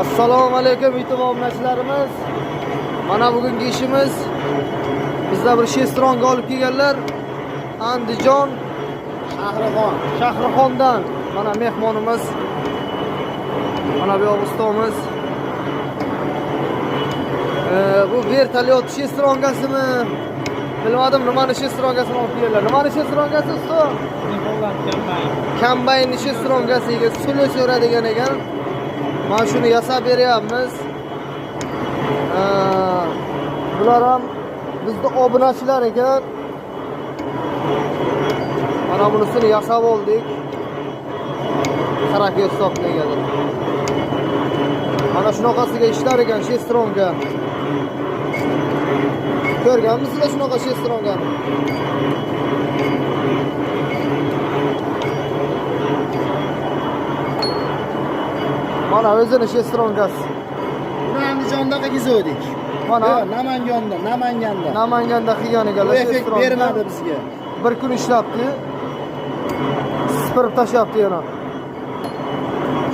Assalomu alaykum YouTube obunachilarimiz. Mana bugungi ishimiz bizda bir shestronga olib kelganlar. Andijon Shahrixondan mana mehmonimiz. Mana bu ustomiz. Bu vertolyot shestrongasimi? Bilmadim, nimani shestrongasini olib kelganlar. Nimani shestrongasi usto? Kombayn shestrongasiga suli so'radigan ekan. Mana shuni yasab beryapmiz. Bular ham bizning obunachilar ekan. Mana bunisini yasab oldik. Xaraka hisoblanadi. Mana shunaqasiga ishlar ekan shestronga. Ko'rganmisizlar shunaqa shestrongani? Mana o'zini shestrongasi. Buni Andijonda qilgandik. Mana Namanganda qilgan ekanlar. Bu effekt bermadi bizga. Bir kun ishlabdi. Sipirib tashlabdi yana.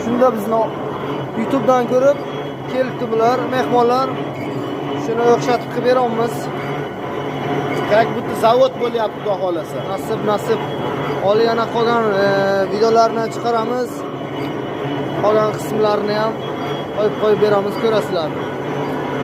Shunda bizni YouTube'dan ko'rib kelibdi bular, mehmonlar. Shuni o'xshatib qilib beramiz. Как будто zavod bo'lyapti, xudo xolasa. Nasib. Hali yana qolgan videolarni chiqaramiz. Qolgan qismlarini ham qo'yib beramiz, ko'rasizlar.